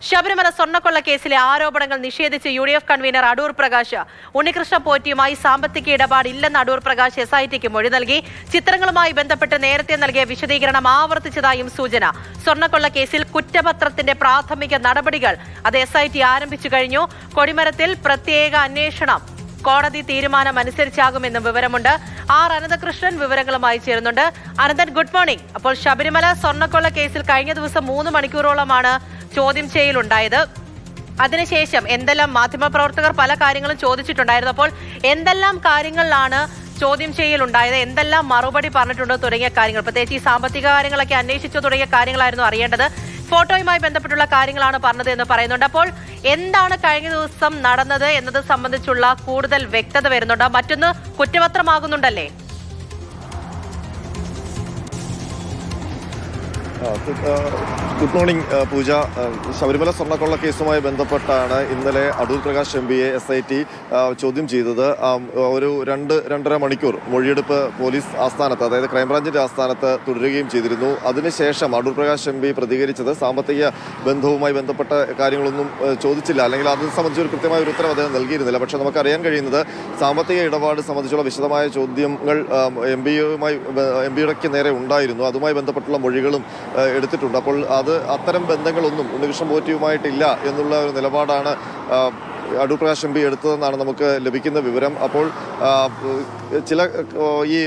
ശബരിമല സ്വർണ്ണക്കൊള്ള കേസിലെ ആരോപണങ്ങൾ നിഷേധിച്ച് UDF കൺവീനർ അടൂർ പ്രകാശ് ഉണ്ണികൃഷ്ണ പോറ്റിയുമായി സാമ്പത്തിക ഇടപാടില്ലെന്ന് അടൂർ പ്രകാശ് SITക്ക് മൊഴി നൽകി. ചിത്രങ്ങളുമായി ബന്ധപ്പെട്ട് നേരത്തെ നൽകിയ വിശദീകരണം ആവർത്തിച്ചതായും സൂചന. സ്വർണ്ണക്കൊള്ള കേസിൽ കുറ്റപത്രത്തിന്റെ പ്രാഥമിക നടപടികൾ അത് SIT ആരംഭിച്ചു കഴിഞ്ഞു. കൊടിമരത്തിൽ പ്രത്യേക അന്വേഷണം കോടതി തീരുമാനം അനുസരിച്ചാകുമെന്നും വിവരമുണ്ട്. അനന്തകൃഷ്ണൻ വിവരങ്ങളുമായി ചേരുന്നുണ്ട്. Ananthan, good morning. അപ്പോൾ ശബരിമല സ്വർണ്ണക്കൊള്ള കേസിൽ കഴിഞ്ഞ ദിവസം 3 മണിക്കൂറോളമാണ് ചോദ്യം ചെയ്യലുണ്ടായത്. അതിനുശേഷം എന്തെല്ലാം മാധ്യമപ്രവർത്തകർ പല കാര്യങ്ങളും ചോദിച്ചിട്ടുണ്ടായിരുന്നു. അപ്പോൾ എന്തെല്ലാം കാര്യങ്ങളിലാണ് ചോദ്യം ചെയ്യലുണ്ടായത്, എന്തെല്ലാം മറുപടി പറഞ്ഞിട്ടുണ്ടോ തുടങ്ങിയ കാര്യങ്ങൾ, പ്രത്യേകിച്ച് ഈ സാമ്പത്തിക കാര്യങ്ങളൊക്കെ അന്വേഷിച്ചു തുടങ്ങിയ കാര്യങ്ങളായിരുന്നു അറിയേണ്ടത്. ഫോട്ടോയുമായി ബന്ധപ്പെട്ടുള്ള കാര്യങ്ങളാണ് പറഞ്ഞത് എന്ന് പറയുന്നുണ്ട്. അപ്പോൾ എന്താണ് കഴിഞ്ഞ ദിവസം നടന്നത് എന്നത് സംബന്ധിച്ചുള്ള കൂടുതൽ വ്യക്തത വരുന്നുണ്ട്. മറ്റൊന്ന് കുറ്റപത്രമാകുന്നുണ്ടല്ലേ? ഗുഡ് മോർണിംഗ് പൂജ. ശബരിമല സ്വർണ്ണക്കൊള്ള കേസുമായി ബന്ധപ്പെട്ടാണ് ഇന്നലെ അടൂർ പ്രകാശ് MPയെ SIT ചോദ്യം ചെയ്തത്. ഒരു 2-2.5 മണിക്കൂർ മൊഴിയെടുപ്പ് പോലീസ് ആസ്ഥാനത്ത്, അതായത് ക്രൈംബ്രാഞ്ചിന്റെ ആസ്ഥാനത്ത് തുടരുകയും ചെയ്തിരുന്നു. അതിനുശേഷം അടൂർ പ്രകാശ് MP പ്രതികരിച്ചത് സാമ്പത്തിക ബന്ധവുമായി ബന്ധപ്പെട്ട കാര്യങ്ങളൊന്നും ചോദിച്ചില്ല, അല്ലെങ്കിൽ അത് സംബന്ധിച്ച് ഒരു കൃത്യമായ ഒരു ഉത്തരം അദ്ദേഹം നൽകിയിരുന്നില്ല. പക്ഷേ നമുക്കറിയാൻ കഴിയുന്നത് സാമ്പത്തിക ഇടപാട് സംബന്ധിച്ചുള്ള വിശദമായ ചോദ്യങ്ങൾ MPയുടെ നേരെ ഉണ്ടായിരുന്നു. അതുമായി ബന്ധപ്പെട്ടുള്ള മൊഴികളും എടുത്തിട്ടുണ്ട്. അപ്പോൾ അത്തരം ബന്ധങ്ങളൊന്നും ഉണ്ണികൃഷ്ണൻ പോറ്റിയുമായിട്ടില്ല എന്നുള്ള ഒരു നിലപാടാണ് അടൂർ പ്രകാശ് MP എടുത്തതെന്നാണ് നമുക്ക് ലഭിക്കുന്ന വിവരം. അപ്പോൾ ചില ഈ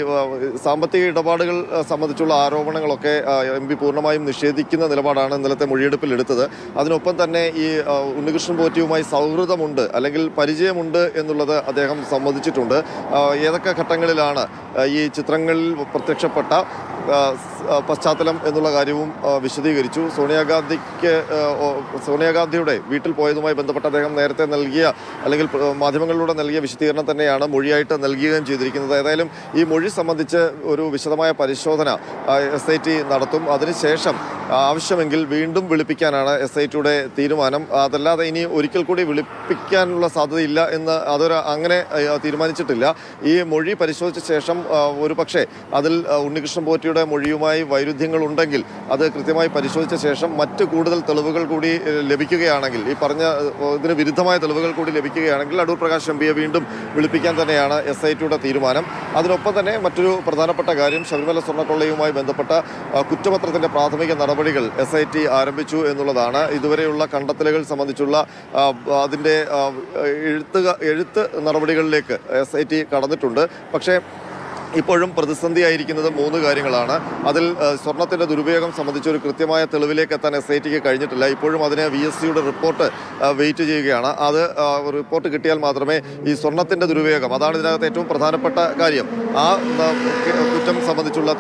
സാമ്പത്തിക ഇടപാടുകൾ സംബന്ധിച്ചുള്ള ആരോപണങ്ങളൊക്കെ MP പൂർണ്ണമായും നിഷേധിക്കുന്ന നിലപാടാണ് ഇന്നലത്തെ മൊഴിയെടുപ്പിൽ എടുത്തത്. അതിനൊപ്പം തന്നെ ഈ ഉണ്ണികൃഷ്ണൻ പോറ്റിയുമായി സൗഹൃദമുണ്ട് അല്ലെങ്കിൽ പരിചയമുണ്ട് എന്നുള്ളത് അദ്ദേഹം സമ്മതിച്ചിട്ടുണ്ട്. ഏതൊക്കെ ഘട്ടങ്ങളിലാണ് ഈ ചിത്രങ്ങളിൽ പ്രത്യക്ഷപ്പെട്ട പശ്ചാത്തലം എന്നുള്ള കാര്യവും വിശദീകരിച്ചു. സോണിയാഗാന്ധിയുടെ വീട്ടിൽ പോയതുമായി ബന്ധപ്പെട്ട് അദ്ദേഹം നേരത്തെ നൽകിയ അല്ലെങ്കിൽ മാധ്യമങ്ങളിലൂടെ നൽകിയ വിശദീകരണം തന്നെയാണ് മൊഴിയായിട്ട് നൽകുകയും ചെയ്തിരിക്കുന്നത്. ഏതായാലും ഈ മൊഴി സംബന്ധിച്ച് ഒരു വിശദമായ പരിശോധന SIT നടത്തും. അതിനുശേഷം ആവശ്യമെങ്കിൽ വീണ്ടും വിളിപ്പിക്കാനാണ് SITയുടെ തീരുമാനം. അതല്ലാതെ ഇനി ഒരിക്കൽ കൂടി വിളിപ്പിക്കാനുള്ള സാധ്യതയില്ല എന്ന് അങ്ങനെ തീരുമാനിച്ചിട്ടില്ല. ഈ മൊഴി പരിശോധിച്ച ശേഷം ഒരു പക്ഷേ അതിൽ ഉണ്ണികൃഷ്ണൻ പോറ്റിയുടെ മൊഴിയുമായി വൈരുദ്ധ്യങ്ങൾ ഉണ്ടെങ്കിൽ അത് കൃത്യമായി പരിശോധിച്ച ശേഷം മറ്റ് കൂടുതൽ തെളിവുകൾ കൂടി ലഭിക്കുകയാണെങ്കിൽ, ഈ പറഞ്ഞ ഇതിന് വിരുദ്ധമായ തെളിവുകൾ കൂടി ലഭിക്കുകയാണെങ്കിൽ അടൂർ പ്രകാശ് MPയെ വീണ്ടും വിളിപ്പിക്കാൻ തന്നെയാണ് SITയുടെ തീരുമാനം. അതിനൊപ്പം തന്നെ മറ്റൊരു പ്രധാനപ്പെട്ട കാര്യം, ശബരിമല സ്വർണ്ണക്കൊള്ളയുമായി ബന്ധപ്പെട്ട കുറ്റപത്രത്തിന്റെ പ്രാഥമിക നടപടികൾ SIT ആരംഭിച്ചു എന്നുള്ളതാണ്. ഇതുവരെയുള്ള കണ്ടെത്തലുകൾ സംബന്ധിച്ചുള്ള അതിൻ്റെ എഴുത്ത് നടപടികളിലേക്ക് SIT കടന്നിട്ടുണ്ട്. പക്ഷേ ഇപ്പോഴും പ്രതിസന്ധിയായിരിക്കുന്നത് 3 കാര്യങ്ങളാണ്. അതിൽ സ്വർണത്തിൻ്റെ ദുരുപയോഗം സംബന്ധിച്ച് ഒരു കൃത്യമായ തെളിവിലേക്ക് എത്താൻ SITക്ക് കഴിഞ്ഞിട്ടില്ല. ഇപ്പോഴും അതിന് VSCയുടെ റിപ്പോർട്ട് വെയിറ്റ് ചെയ്യുകയാണ്. അത് റിപ്പോർട്ട് കിട്ടിയാൽ മാത്രമേ ഈ സ്വർണത്തിൻ്റെ ദുരുപയോഗം, അതാണ് ഇതിനകത്ത് ഏറ്റവും പ്രധാനപ്പെട്ട കാര്യം, ആ കുറ്റം സംബന്ധിച്ചുള്ള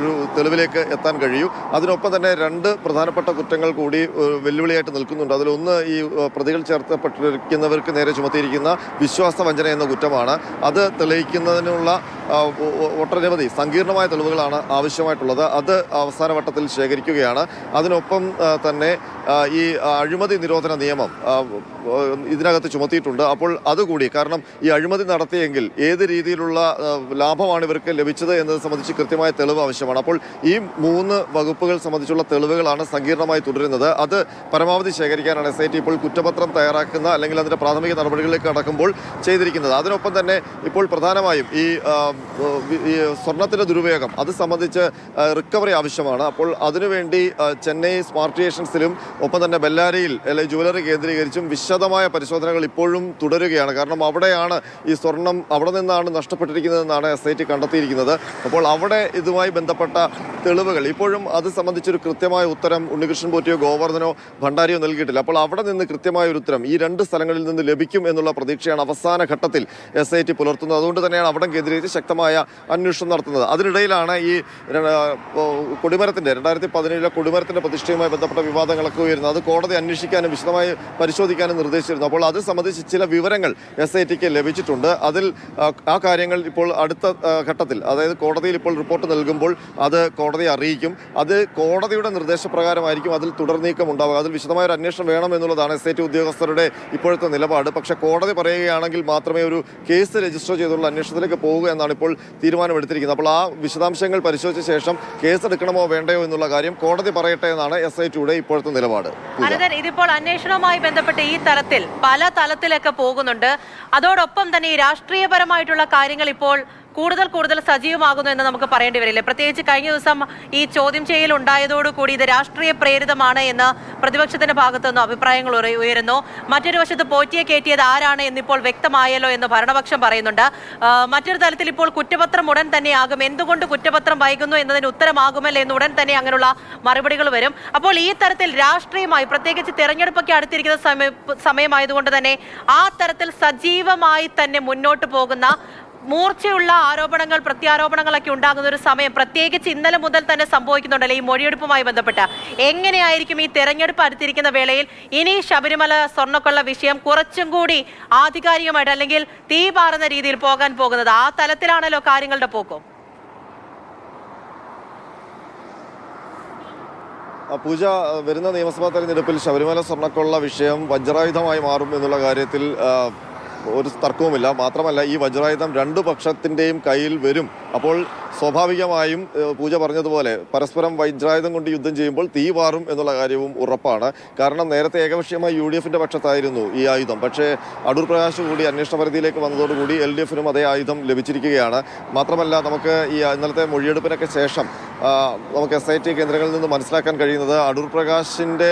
ഒരു തെളിവിലേക്ക് എത്താൻ കഴിയൂ. അതിനൊപ്പം തന്നെ 2 പ്രധാനപ്പെട്ട കുറ്റങ്ങൾ കൂടി വെല്ലുവിളിയായിട്ട് നിൽക്കുന്നുണ്ട്. അതിലൊന്ന് ഈ പ്രതികൾ ചേർത്തപ്പെട്ടിരിക്കുന്നവർക്ക് നേരെ ചുമത്തിയിരിക്കുന്ന വിശ്വാസവഞ്ചന എന്ന കുറ്റമാണ്. അത് തെളിയിക്കുന്നതിനുള്ള ഒട്ടനവധി സങ്കീർണമായ തെളിവുകളാണ് ആവശ്യമായിട്ടുള്ളത്. അത് അവസാന വട്ടത്തിൽ ശേഖരിക്കുകയാണ്. അതിനൊപ്പം തന്നെ ഈ അഴിമതി നിരോധന നിയമം ഇതിനകത്ത് ചുമത്തിയിട്ടുണ്ട്. അപ്പോൾ അതുകൂടി, കാരണം ഈ അഴിമതി നടത്തിയെങ്കിൽ ഏത് രീതിയിലുള്ള ലാഭമാണ് ഇവർക്ക് ലഭിച്ചത് എന്നത് സംബന്ധിച്ച് കൃത്യമായ തെളിവ് ആവശ്യമാണ്. അപ്പോൾ ഈ 3 വകുപ്പുകൾ സംബന്ധിച്ചുള്ള തെളിവുകളാണ് സങ്കീർണമായി തുടരുന്നത്. അത് പരമാവധി ശേഖരിക്കാനാണ് SIT ഇപ്പോൾ കുറ്റപത്രം തയ്യാറാക്കുന്ന അല്ലെങ്കിൽ അതിൻ്റെ പ്രാഥമിക നടപടികളിലേക്ക് കടക്കുമ്പോൾ ചെയ്തിരിക്കുന്നത്. അതിനൊപ്പം തന്നെ ഇപ്പോൾ പ്രധാനമായും ഈ സ്വർണത്തിൻ്റെ ദുരുപയോഗം അത് സംബന്ധിച്ച് റിക്കവറി ആവശ്യമാണ്. അപ്പോൾ അതിനുവേണ്ടി ചെന്നൈ സ്മാർട്ട് ഏഷ്യൻസിലും ഒപ്പം തന്നെ ബെല്ലാരിയിൽ ജുവലറി കേന്ദ്രീകരിച്ചും വിശദമായ പരിശോധനകൾ ഇപ്പോഴും തുടരുകയാണ്. കാരണം അവിടെയാണ് ഈ സ്വർണം, അവിടെ നിന്നാണ് നഷ്ടപ്പെട്ടിരിക്കുന്നതെന്നാണ് SIT കണ്ടെത്തിയിരിക്കുന്നത്. അപ്പോൾ അവിടെ ഇതുമായി ബന്ധപ്പെട്ട തെളിവുകൾ ഇപ്പോഴും അത് സംബന്ധിച്ചൊരു കൃത്യമായ ഉത്തരം ഉണ്ണികൃഷ്ണൻ പോറ്റിയോ ഗോവർദ്ധനോ ഭണ്ഡാരിയോ നൽകിയിട്ടില്ല. അപ്പോൾ അവിടെ നിന്ന് കൃത്യമായ ഒരു ഉത്തരം ഈ 2 സ്ഥലങ്ങളിൽ നിന്ന് ലഭിക്കും എന്നുള്ള പ്രതീക്ഷയാണ് അവസാന ഘട്ടത്തിൽ SIT പുലർത്തുന്നത്. അതുകൊണ്ട് തന്നെയാണ് അവിടെ കേന്ദ്രീകരിച്ച് ശക്തമായ അന്വേഷണം നടത്തുന്നത്. അതിനിടയിലാണ് ഈ കൊടിമരത്തിൻ്റെ 2017 കൊടിമരത്തിൻ്റെ പ്രതിഷ്ഠയുമായി ബന്ധപ്പെട്ട വിവാദങ്ങളൊക്കെ ഉയരുന്നത്. അത് കോടതി അന്വേഷിക്കാനും വിശദമായി പരിശോധിക്കാനും നിർദ്ദേശിച്ചിരുന്നു. അപ്പോൾ അത് സംബന്ധിച്ച് ചില വിവരങ്ങൾ SITക്ക് ലഭിച്ചിട്ടുണ്ട്. അതിൽ ആ കാര്യങ്ങൾ ഇപ്പോൾ അടുത്ത ഘട്ടത്തിൽ, അതായത് കോടതിയിൽ ഇപ്പോൾ റിപ്പോർട്ട് നൽകുമ്പോൾ അത് കോടതിയെ അറിയിക്കും. അത് കോടതിയുടെ നിർദ്ദേശപ്രകാരമായിരിക്കും അതിൽ തുടർ നീക്കം ഉണ്ടാവുക. അതിൽ വിശദമായ ഒരു അന്വേഷണം വേണം എന്നുള്ളതാണ് SIT ഉദ്യോഗസ്ഥരുടെ ഇപ്പോഴത്തെ നിലപാട്. പക്ഷേ കോടതി പറയുകയാണെങ്കിൽ മാത്രമേ ഒരു കേസ് രജിസ്റ്റർ ചെയ്തുള്ള അന്വേഷണത്തിലേക്ക് പോവുക എന്നാണ് ഇപ്പോൾ തീരുമാനമെടുത്തിരിക്കുന്നത്. അപ്പോൾ ആ വിശദാംശങ്ങൾ പരിശോധിച്ച ശേഷം കേസെടുക്കണമോ വേണ്ടയോ എന്നുള്ള കാര്യം കോടതി പറയട്ടെ എന്നാണ് SITയുടെ ഇപ്പോഴത്തെ നിലപാട്. അനന്തൻ, ഇതിപ്പോൾ അന്വേഷണവുമായി ബന്ധപ്പെട്ട് ഈ തലത്തിൽ പല തലത്തിലൊക്കെ പോകുന്നുണ്ട്. അതോടൊപ്പം തന്നെ ഈ രാഷ്ട്രീയപരമായിട്ടുള്ള കാര്യങ്ങൾ ഇപ്പോൾ കൂടുതൽ സജീവമാകുന്നു എന്ന് നമുക്ക് പറയേണ്ടി വരില്ലേ? പ്രത്യേകിച്ച് കഴിഞ്ഞ ദിവസം ഈ ചോദ്യം ചെയ്യൽ ഉണ്ടായതോടുകൂടി ഇത് രാഷ്ട്രീയ പ്രേരിതമാണ് എന്ന് പ്രതിപക്ഷത്തിന്റെ ഭാഗത്തുനിന്ന് അഭിപ്രായങ്ങൾ ഉയരുന്നു. മറ്റൊരു വശത്ത് പോറ്റിയെ കയറ്റിയത് ആരാണ് എന്നിപ്പോൾ വ്യക്തമായല്ലോ എന്ന് ഭരണപക്ഷം പറയുന്നുണ്ട്. മറ്റൊരു തലത്തിൽ ഇപ്പോൾ കുറ്റപത്രം ഉടൻ തന്നെയാകും. എന്തുകൊണ്ട് കുറ്റപത്രം വൈകുന്നു എന്നതിന് ഉത്തരമാകുമല്ലോ എന്ന് ഉടൻ തന്നെ അങ്ങനെയുള്ള മറുപടികൾ വരും. അപ്പോൾ ഈ തരത്തിൽ രാഷ്ട്രീയമായി, പ്രത്യേകിച്ച് തെരഞ്ഞെടുപ്പൊക്കെ അടുത്തിരിക്കുന്ന സമയമായതുകൊണ്ട് തന്നെ ആ തരത്തിൽ സജീവമായി തന്നെ മുന്നോട്ട് പോകുന്ന മൂർച്ചയുള്ള ആരോപണങ്ങൾ, പ്രത്യാരോപണങ്ങളൊക്കെ ഉണ്ടാകുന്ന ഒരു സമയം പ്രത്യേകിച്ച് ഇന്നലെ മുതൽ തന്നെ സംഭവിക്കുന്നുണ്ടല്ലോ ഈ മൊഴിയെടുപ്പുമായി ബന്ധപ്പെട്ട. എങ്ങനെയായിരിക്കും ഈ തെരഞ്ഞെടുപ്പ് അടുത്തിരിക്കുന്ന വേളയിൽ ഇനി ശബരിമല സ്വർണ്ണക്കൊള്ള വിഷയം കുറച്ചും കൂടി ആധികാരികമായിട്ട് അല്ലെങ്കിൽ തീ പാറുന്ന രീതിയിൽ പോകാൻ പോകുന്നത്? ആ തലത്തിലാണല്ലോ കാര്യങ്ങളുടെ പോക്കും. പൂജ, വരുന്ന നിയമസഭാ തെരഞ്ഞെടുപ്പിൽ ശബരിമല സ്വർണ്ണക്കൊള്ള വിഷയം വജ്രായുധമായി മാറും എന്നുള്ള കാര്യത്തിൽ ഒരു തർക്കവുമില്ല. മാത്രമല്ല, ഈ വജ്രായുധം രണ്ടു പക്ഷത്തിൻ്റെയും കയ്യിൽ വരും. അപ്പോൾ സ്വാഭാവികമായും പൂജ പറഞ്ഞതുപോലെ പരസ്പരം വജ്രായുധം കൊണ്ട് യുദ്ധം ചെയ്യുമ്പോൾ തീ പാറും എന്നുള്ള കാര്യവും ഉറപ്പാണ്. കാരണം നേരത്തെ ഏകപക്ഷീയമായി UDFന്റെ പക്ഷത്തായിരുന്നു ഈ ആയുധം. പക്ഷേ അടൂർ പ്രകാശ് കൂടി അന്വേഷണ പരിധിയിലേക്ക് വന്നതോടുകൂടി LDFനും അതേ ആയുധം ലഭിച്ചിരിക്കുകയാണ്. മാത്രമല്ല, നമുക്ക് ഈ ഇന്നലത്തെ മൊഴിയെടുപ്പിനൊക്കെ ശേഷം നമുക്ക് SIT കേന്ദ്രങ്ങളിൽ നിന്ന് മനസ്സിലാക്കാൻ കഴിയുന്നത് അടൂർ പ്രകാശിൻ്റെ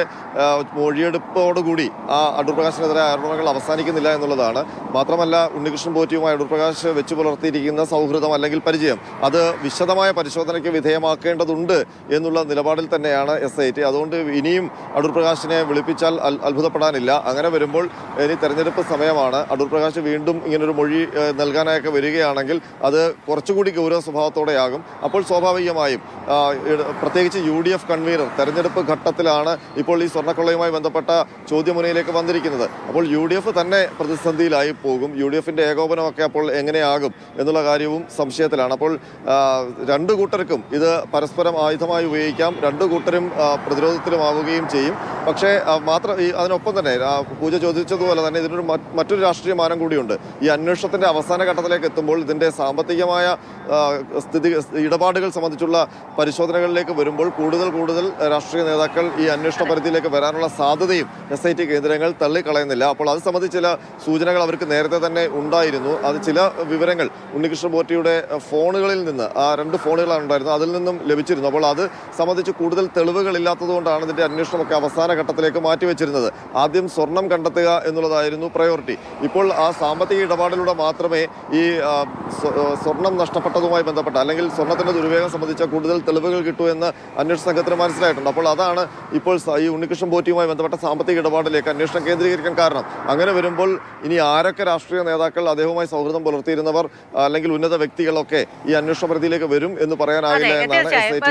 മൊഴിയെടുപ്പോടുകൂടി ആ അടൂർ പ്രകാശിനെതിരെ ആരോപണങ്ങൾ അവസാനിക്കുന്നില്ല എന്നുള്ളതാണ്. മാത്രമല്ല, ഉണ്ണികൃഷ്ണൻ പോറ്റിയുമായി അടൂർ പ്രകാശ് വെച്ചു പുലർത്തിയിരിക്കുന്ന സൗഹൃദം അല്ലെങ്കിൽ പരിചയം അത് വിശദമായ പരിശോധനയ്ക്ക് വിധേയമാക്കേണ്ടതുണ്ട് എന്നുള്ള നിലപാടിൽ തന്നെയാണ് SIT. അതുകൊണ്ട് ഇനിയും അടൂർ പ്രകാശിനെ വിളിപ്പിച്ചാൽ അത്ഭുതപ്പെടാനില്ല. അങ്ങനെ വരുമ്പോൾ ഇനി തെരഞ്ഞെടുപ്പ് സമയമാണ്. അടൂർ പ്രകാശ് വീണ്ടും ഇങ്ങനൊരു മൊഴി നൽകാനായൊക്കെ വരികയാണെങ്കിൽ അത് കുറച്ചുകൂടി ഗൗരവ സ്വഭാവത്തോടെയാകും. അപ്പോൾ സ്വാഭാവികമായും പ്രത്യേകിച്ച് UDF കൺവീനർ തെരഞ്ഞെടുപ്പ് ഘട്ടത്തിലാണ് ഇപ്പോൾ ഈ സ്വർണ്ണക്കൊള്ളയുമായി ബന്ധപ്പെട്ട ചോദ്യമുനയിലേക്ക് വന്നിരിക്കുന്നത്. അപ്പോൾ UDF തന്നെ പ്രതിസന്ധിയിലായി പോകും. UDFന്റെ ഏകോപനമൊക്കെ അപ്പോൾ എങ്ങനെയാകും എന്നുള്ള കാര്യവും സംശയത്തിലാണ്. അപ്പോൾ രണ്ടു കൂട്ടർക്കും ഇത് പരസ്പരം ആയുധമായി ഉപയോഗിക്കാം. രണ്ടു കൂട്ടരും പ്രതിരോധത്തിലുമാവുകയും ചെയ്യും. പക്ഷേ അതിനൊപ്പം തന്നെ പൂജ ചോദിച്ചതുപോലെ തന്നെ ഇതിനൊരു മറ്റൊരു രാഷ്ട്രീയ മാനം കൂടിയുണ്ട്. ഈ അന്വേഷണത്തിന്റെ അവസാന ഘട്ടത്തിലേക്ക് എത്തുമ്പോൾ ഇതിന്റെ സാമ്പത്തികമായ ഇടപാടുകൾ സംബന്ധിച്ചുള്ള പരിശോധനകളിലേക്ക് വരുമ്പോൾ കൂടുതൽ രാഷ്ട്രീയ നേതാക്കൾ ഈ അന്വേഷണ പരിധിയിലേക്ക് വരാനുള്ള സാധ്യതയും SIT കേന്ദ്രങ്ങൾ തള്ളിക്കളയുന്നില്ല. അപ്പോൾ അത് സംബന്ധിച്ച് ചില സൂചനകൾ അവർക്ക് നേരത്തെ തന്നെ ഉണ്ടായിരുന്നു. അത് ചില വിവരങ്ങൾ ഉണ്ണികൃഷ്ണൻ പോറ്റിയുടെ ഫോണുകളിൽ നിന്ന്, ആ 2 ഫോണുകളാണ് ഉണ്ടായിരുന്നത്, അതിൽ നിന്നും ലഭിച്ചിരുന്നു. അപ്പോൾ അത് സംബന്ധിച്ച് കൂടുതൽ തെളിവുകൾ ഇല്ലാത്തതുകൊണ്ടാണ് ഇതിന്റെ അന്വേഷണമൊക്കെ അവസാന ഘട്ടത്തിലേക്ക് മാറ്റിവെച്ചിരുന്നത്. ആദ്യം സ്വർണം കണ്ടെത്തുക എന്നുള്ളതായിരുന്നു പ്രയോറിറ്റി. ഇപ്പോൾ ആ സാമ്പത്തിക ഇടപാടിലൂടെ മാത്രമേ ഈ സ്വർണം നഷ്ടപ്പെട്ടതുമായി ബന്ധപ്പെട്ട അല്ലെങ്കിൽ സ്വർണത്തിന്റെ ദുരുപയോഗം സംബന്ധിച്ച കൂടുതൽ തെളിവുകൾ കിട്ടൂ എന്ന് അന്വേഷണ സംഘത്തിന് മനസ്സിലായിട്ടുണ്ട്. അപ്പോൾ അതാണ് ഇപ്പോൾ ഈ ഉണ്ണികൃഷ്ണൻ പോറ്റിയുമായി ബന്ധപ്പെട്ട സാമ്പത്തിക ഇടപാടിലേക്ക് അന്വേഷണം കേന്ദ്രീകരിക്കാൻ കാരണം. അങ്ങനെ വരുമ്പോൾ ഇനി ആരൊക്കെ രാഷ്ട്രീയ നേതാക്കൾ അദ്ദേഹവുമായി സൗഹൃദം പുലർത്തിയിരുന്നവർ അല്ലെങ്കിൽ ഉന്നത വ്യക്തികളൊക്കെ ഈ അന്വേഷണ പരിധിയിലേക്ക് വരും എന്ന് പറയാനാകില്ല എന്നാണ് SIT.